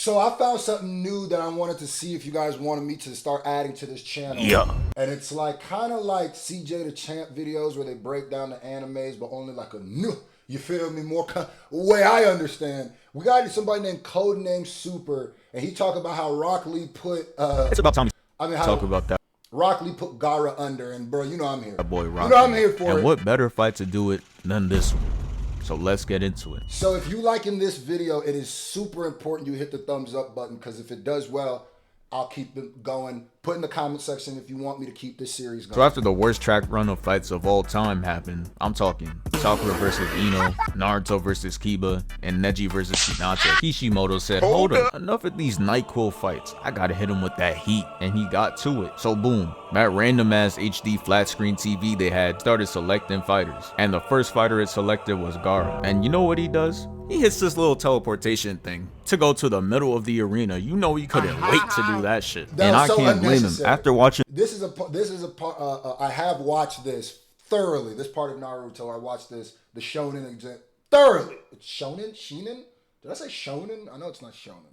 So I found something new that I wanted to see if you guys wanted me to start adding to this channel. Yeah. And it's like kind of like CJ the Champ videos where they break down the animes, but only like a new, you feel me, more way I understand. We got somebody named Codename Super, and he talked about how Rock Lee put It's about time how talk about that. Rock Lee put Gaara under, and bro, you know I'm here. That boy Rock. You know I'm here for it. And what better fight to do it than this one? So let's get into it. So if you liking this video, it is super important you hit the thumbs up button, because if it does well, I'll keep it going. Put in the comment section if you want me to keep this series going. So after the worst track run of fights of all time happened, I'm talking Sakura versus Ino, Naruto versus Kiba, and Neji versus Hinata. Kishimoto said, hold up, enough of these NyQuil fights. I gotta hit him with that heat, and he got to it. So boom, that random ass HD flat screen TV they had started selecting fighters. And the first fighter it selected was Gaara. And you know what he does? He hits this little teleportation thing to go to the middle of the arena. You know he couldn't wait to do that shit. And I can't blame him. After watching this is a part I have watched this thoroughly. This part of Naruto, I watched this, the shonen exam thoroughly. It's shonen? Shinen? Did I say shonen? I know it's not shonen.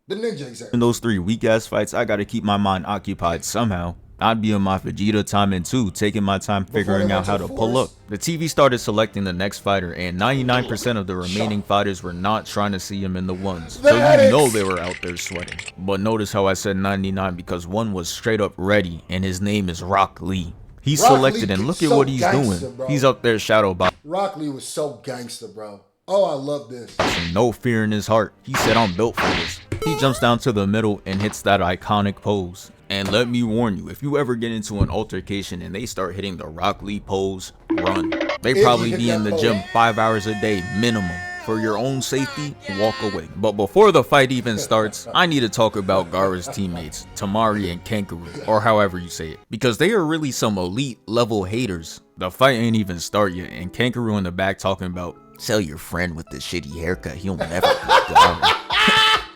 The ninja exam. In those 3 weak ass fights, I gotta keep my mind occupied somehow. I'd be on my Vegeta timing too, taking my time figuring out how to pull up. The TV started selecting the next fighter, and 99% of the remaining fighters were not trying to see him in the ones. So you know they were out there sweating. But notice how I said 99, because one was straight up ready, and his name is Rock Lee. He's selected, and look at what he's doing. He's up there shadow boxing. Rock Lee was so gangster, bro. Oh, I love this. No fear in his heart. He said, I'm built for this. He jumps down to the middle and hits that iconic pose. And let me warn you, if you ever get into an altercation and they start hitting the Rock Lee pose, run. They probably be in the gym 5 hours a day minimum. For your own safety, walk away. But before the fight even starts, I need to talk about Gaara's teammates, Tamari and Kankuru, or however you say it, because they are really some elite level haters. The fight ain't even start yet, and Kankuru in the back talking about, tell your friend with the shitty haircut he'll never beat Gaara.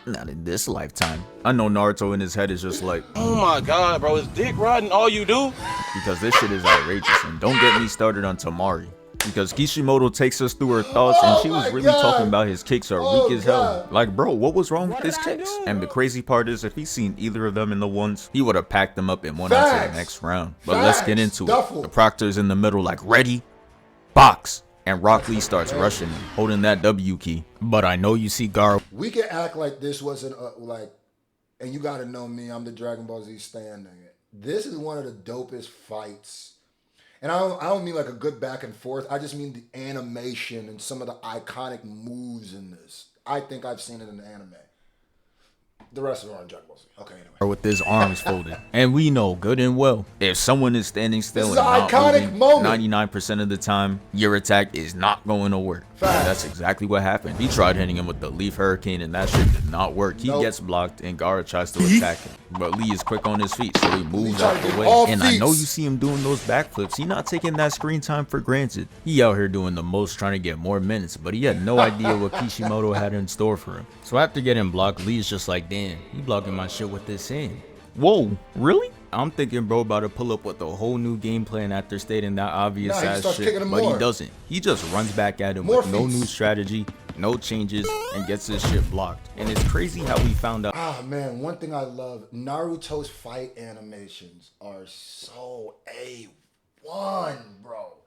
Not in this lifetime. I know Naruto in his head is just like, oh my god, bro, is dick riding all you do? Because this shit is outrageous. And don't get me started on Tamari, because Kishimoto takes us through her thoughts, and she was really talking about his kicks are weak as hell. Like, bro, what was wrong with his kicks? And the crazy part is, if he's seen either of them in the ones, he would have packed them up and went on to the next round. But let's get into it. The Proctor's in the middle like, ready, box. And Rock Lee starts rushing him, holding that W key. But I know you see Gaara. We can act like this wasn't like, and you gotta know me, I'm the Dragon Ball Z standing it. This is one of the dopest fights. And I don't mean like a good back and forth. I just mean the animation and some of the iconic moves in this. I think I've seen it in the anime. The rest are on Dragon Ball Z. Okay, anyway. With his arms folded. And we know good and well, if someone is standing still and not moving, 99% of the time, your attack is not going to work. And that's exactly what happened. He tried hitting him with the Leaf Hurricane, and that shit did not work. He gets blocked, and Gaara tries to attack him. But Lee is quick on his feet, so he moves out the way. And I know you see him doing those backflips. He not taking that screen time for granted. He out here doing the most, trying to get more minutes, but he had no idea what Kishimoto had in store for him. So after getting blocked, Lee is just like, damn, he blocking my shit with this hand. Whoa, really? I'm thinking bro about to pull up with a whole new game plan after stating that obvious ass shit, but he doesn't. He just runs back at him with no new strategy, no changes, and gets his shit blocked. And it's crazy how we found out. Ah man, one thing I love, Naruto's fight animations are so A1, bro.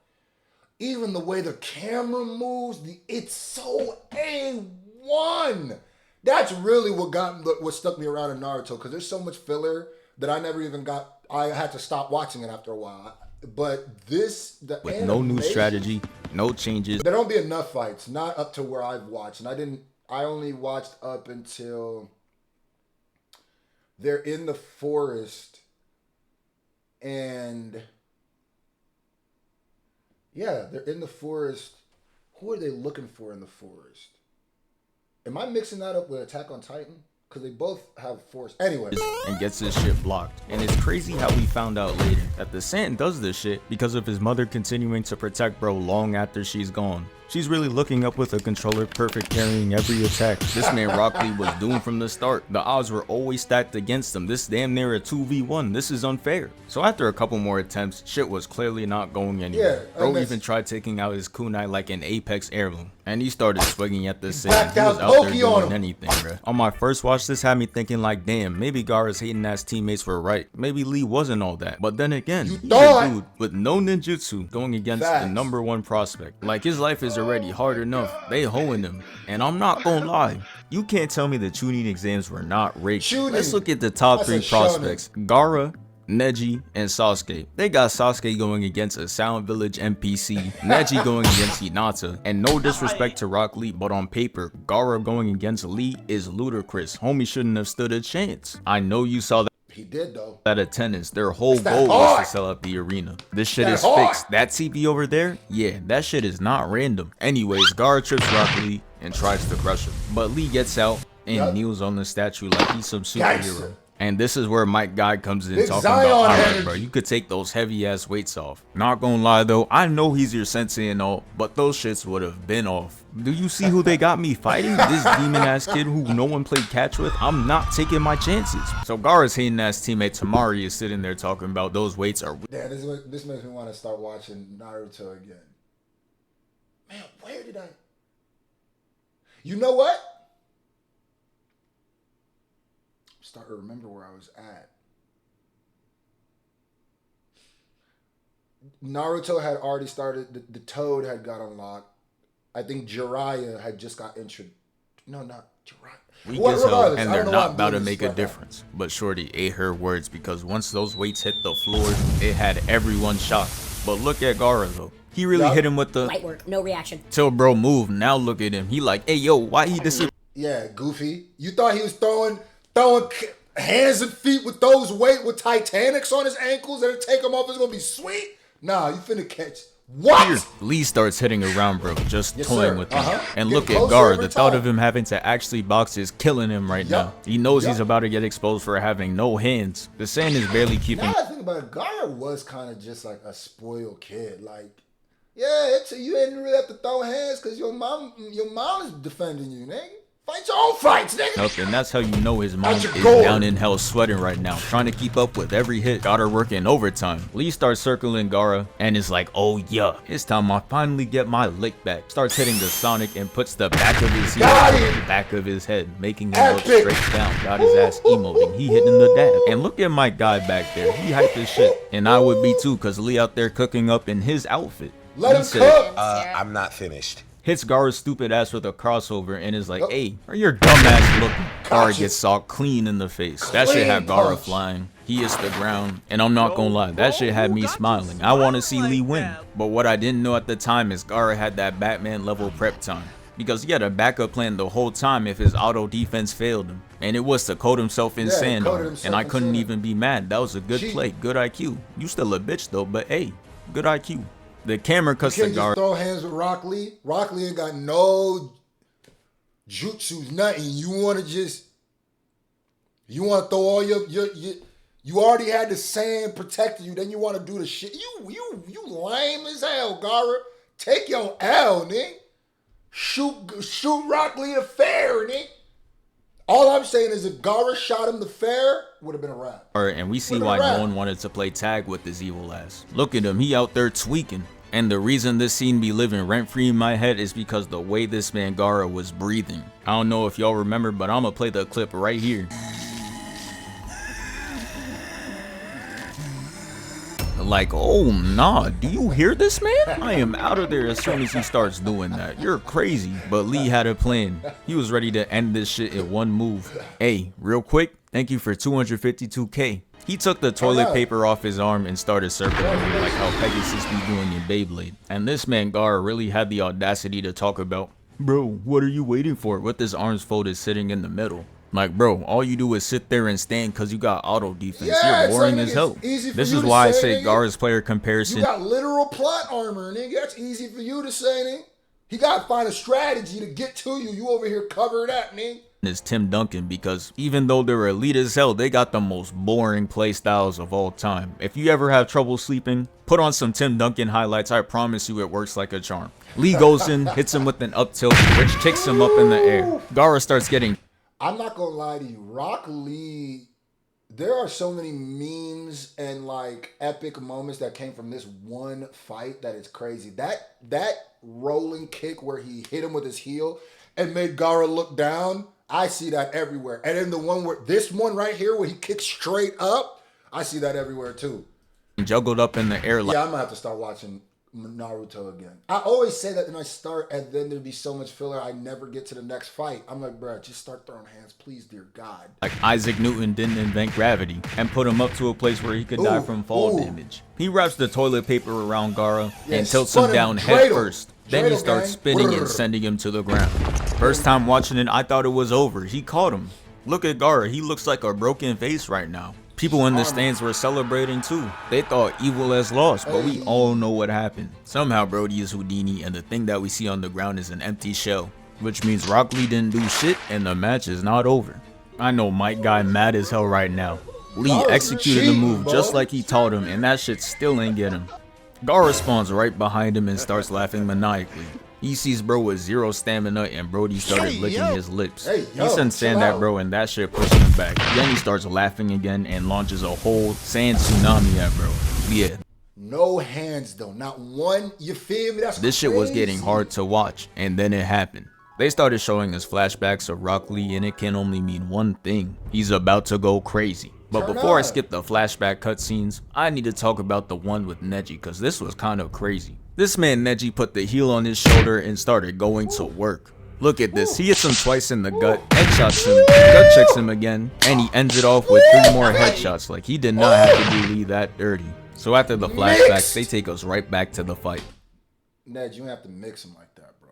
Even the way the camera moves, it's so A1. That's really what stuck me around in Naruto, because there's so much filler that I never even got. I had to stop watching it after a while. But this, with no new strategy, no changes. There don't be enough fights, not up to where I've watched. And I only watched up until they're in the forest. And yeah, they're in the forest. Who are they looking for in the forest? Am I mixing that up with Attack on Titan? Because they both have force. Anyway. And gets his shit blocked. And it's crazy how we found out later that the Saiyan does this shit because of his mother continuing to protect bro long after she's gone. She's really looking up with a controller, perfect carrying every attack. This man Rock Lee was doomed from the start. The odds were always stacked against him. This damn near a 2v1. This is unfair. So after a couple more attempts, shit was clearly not going anywhere. Bro even tried taking out his kunai like an Apex heirloom. And he started swinging at the sand. He was out there doing anything, bro. On my first watch, this had me thinking like, damn, maybe Gaara's hating ass teammates were right. Maybe Lee wasn't all that. But then again, he's a dude with no ninjutsu going against the #1 prospect. Like, his life is already hard enough. They hoeing him. And I'm not gonna lie, you can't tell me the Chunin exams were not rigged. Let's look at the top 3 prospects. Gaara, Neji, and Sasuke. They got Sasuke going against a Sound Village NPC, Neji going against Hinata, and no disrespect to Rock Lee, but on paper, Gaara going against Lee is ludicrous. Homie shouldn't have stood a chance. I know you saw that. He did though. That attendance, their whole goal was to sell out the arena. This shit is fixed. That TV over there, yeah, that shit is not random. Anyways, Gaara trips Rock Lee and tries to crush him, but Lee gets out and kneels on the statue like he's some superhero. And this is where Mike Guy comes in talking about, alright bro, you could take those heavy ass weights off. Not gonna lie though, I know he's your sensei and all, but those shits would have been off. Do you see who they got me fighting? This demon ass kid who no one played catch with? I'm not taking my chances. So Gaara's hating ass teammate Tamari is sitting there talking about those weights are... Yeah, this makes me want to start watching Naruto again. Man, where did I... You know what? Start to remember where I was at. Naruto had already started. The Toad had got unlocked. I think Jiraiya had just got introduced. No, not Jiraiya. Weak as hell, and they're not about to make a difference. But Shorty ate her words, because once those weights hit the floor, it had everyone shocked. But look at Gaara though. He really hit him with the light work, no reaction. Till bro moved. Now look at him. He like, hey yo, why he disappeared? Yeah, Goofy. You thought he was throwing hands and feet with those weight with Titanics on his ankles and take them off, it's gonna be sweet? Nah, you finna catch what? Here, Lee starts hitting around bro, just toying with him. And look at Gaara, the thought of him having to actually box is killing him right now. He knows he's about to get exposed for having no hands. The sand is barely keeping. Now I think about it, Gaara was kind of just like a spoiled kid. Like, yeah, you didn't really have to throw hands because your mom is defending you, nigga. Fight your own fights, nigga. Nope, and that's how you know his mom is down in hell sweating right now, trying to keep up with every hit. Got her working overtime. Lee starts circling Gaara and is like, oh yeah, it's time I finally get my lick back. Starts hitting the Sonic and puts the back of his heel on the back of his head, making him look straight down. Got his ass emoting. He hitting the dab. And look at my guy back there. He hyped his shit. And I would be too, cause Lee out there cooking up in his outfit. Let him cook. I'm not finished. Hits Gaara's stupid ass with a crossover and is like, hey, where your dumb ass looking? Gaara gets socked clean in the face. That shit had Gaara flying. He hits the ground, and I'm not gonna lie, that shit had me smiling. I want to see Lee win. But what I didn't know at the time is Gaara had that Batman level prep time, because he had a backup plan the whole time if his auto defense failed him. And it was to coat himself in sand armor, and I couldn't even be mad. That was a good play, good IQ. You still a bitch though, but hey, good IQ. The camera cuts to Gaara. You can't just throw hands with Rock Lee. Rock Lee ain't got no jutsus, nothing. You want to throw all you already had the sand protecting you. Then you want to do the shit. You lame as hell, Gaara. Take your L, nigga. Shoot Rock Lee fair, nigga. All I'm saying is if Gaara shot him the fair, would have been a wrap. And we see why no one wanted to play tag with this evil ass. Look at him, he out there tweaking. And the reason this scene be living rent-free in my head is because the way this man Gaara was breathing. I don't know if y'all remember, but I'm gonna play the clip right here. Like, oh nah, do you hear this man? I am out of there as soon as he starts doing that. You're crazy. But Lee had a plan. He was ready to end this shit in one move. Hey, real quick, thank you for 252K. He took the toilet paper off his arm and started circling me like how Pegasus be doing in Beyblade. And this man Gaara really had the audacity to talk about, bro, what are you waiting for? With his arms folded sitting in the middle. Like, bro, all you do is sit there and stand because you got auto defense. You're boring as hell. This is why I say Gaara's player comparison. You got literal plot armor, nigga. That's easy for you to say, nigga. He got to find a strategy to get to you. You over here covered up, nigga. is Tim Duncan, because even though they're elite as hell, they got the most boring play styles of all time. If you ever have trouble sleeping, put on some Tim Duncan highlights. I promise you it works like a charm. Lee goes in, hits him with an up tilt, which kicks him up in the air. Gaara starts getting... I'm not gonna lie to you, Rock Lee, there are so many memes and like epic moments that came from this one fight that it's crazy. That rolling kick where he hit him with his heel and made Gaara look down, I see that everywhere. And then the one where, this one right here where he kicks straight up, I see that everywhere too. Juggled up in the air like... Yeah, I'm gonna have to start watching Naruto again. I always say that, and I start, and then there'd be so much filler, I never get to the next fight. I'm like, bro, just start throwing hands, please, dear God. Like Isaac Newton didn't invent gravity and put him up to a place where he could die from fall damage. He wraps the toilet paper around Gaara and tilts him down head first. Then he starts spinning and sending him to the ground. First time watching it, I thought it was over. He caught him. Look at Gaara. He looks like a broken face right now. People in the stands were celebrating too. They thought Evil has lost, but we all know what happened. Somehow Brody is Houdini, and the thing that we see on the ground is an empty shell, which means Rock Lee didn't do shit and the match is not over. I know Mike Guy mad as hell right now. Lee executed the move just like he taught him, and that shit still ain't get him. Gaara spawns right behind him and starts laughing maniacally. He sees bro with zero stamina, and Brody started licking his lips. He sent sand at bro, and that shit pushed him back. Then he starts laughing again and launches a whole sand tsunami at bro. Yeah. No hands though, not one. You feel me? That's this shit was getting hard to watch, and then it happened. They started showing us flashbacks of Rock Lee, and it can only mean one thing: he's about to go crazy. But before I skip the flashback cutscenes, I need to talk about the one with Neji, because this was kind of crazy. This man Neji put the heel on his shoulder and started going to work. Look at this, he hits him twice in the gut, headshots him, gut checks him again, and he ends it off with 3 more headshots. Like, he did not have to do Lee that dirty. So after the flashbacks, they take us right back to the fight. Ned, you don't have to mix him like that, bro.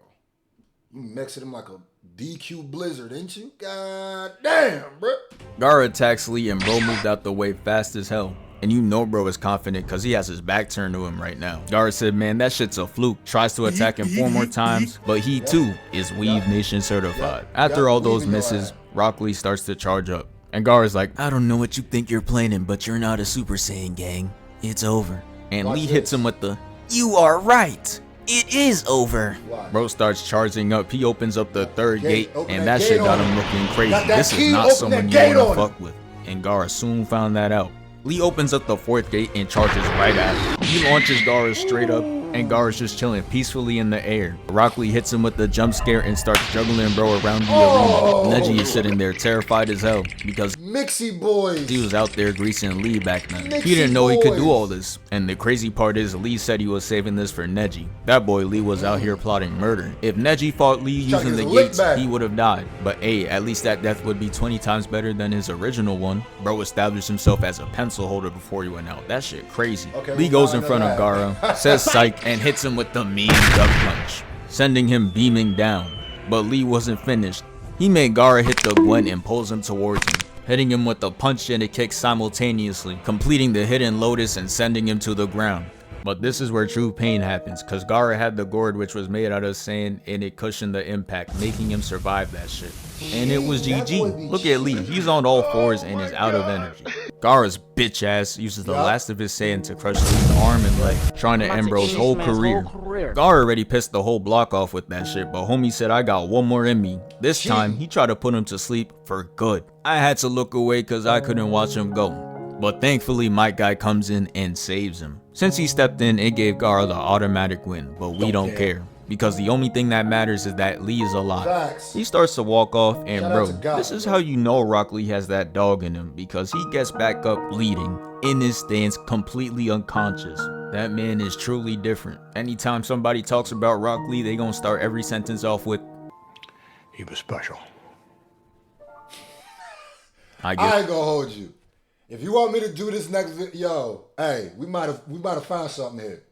You mixing him like a DQ Blizzard, didn't you? God damn, bro. Gaara attacks Lee and bro moved out the way fast as hell. And you know bro is confident because he has his back turned to him right now. Gaara said, man, that shit's a fluke. Tries to attack him 4 more times, but he too is Weave Nation certified. After all those misses, Rock Lee starts to charge up. And Gaara's like, I don't know what you think you're planning, but you're not a Super Saiyan, gang. It's over. And Lee hits him with the, you are right. It is over. Bro starts charging up. He opens up the 3rd gate, and that shit got him looking crazy. This is not someone you want to fuck with. And Gaara soon found that out. Lee opens up the 4th gate and charges right at him. He launches Gaara straight up, and Gaara's just chilling peacefully in the air. Rock Lee hits him with the jump scare and starts juggling bro around the arena. Neji is sitting there terrified as hell because Mixie boys. He was out there greasing Lee back then. He didn't know he could do all this. And the crazy part is Lee said he was saving this for Neji. That boy Lee was out here plotting murder. If Neji fought Lee using the gates, he would have died. But hey, at least that death would be 20 times better than his original one. Bro established himself as a pencil holder before he went out. That shit crazy. Lee goes in front of Gaara, says psych, and hits him with the mean duck punch, sending him beaming down. But Lee wasn't finished. He made Gaara hit the Gwen and pulls him towards him, hitting him with a punch and a kick simultaneously, completing the hidden lotus and sending him to the ground. But this is where true pain happens, cause Gaara had the gourd which was made out of sand and it cushioned the impact, making him survive that shit. And it was GG. Look at Lee, he's on all 4s and is out of energy. Gaara's bitch ass uses the last of his Saiyan to crush Lee's arm and leg, trying to end bro's whole career. Gaara already pissed the whole block off with that shit, but homie said I got one more in me. This time, he tried to put him to sleep for good. I had to look away cause I couldn't watch him go. But thankfully, Mike Guy comes in and saves him. Since he stepped in, it gave Gaara the automatic win, but we don't care. Because the only thing that matters is that Lee is alive. He starts to walk off, and bro, this is how you know Rock Lee has that dog in him, because he gets back up bleeding, in his stance, completely unconscious. That man is truly different. Anytime somebody talks about Rock Lee, they gonna start every sentence off with, he was special. I ain't gonna hold you. If you want me to do this next video, hey, we might have found something here.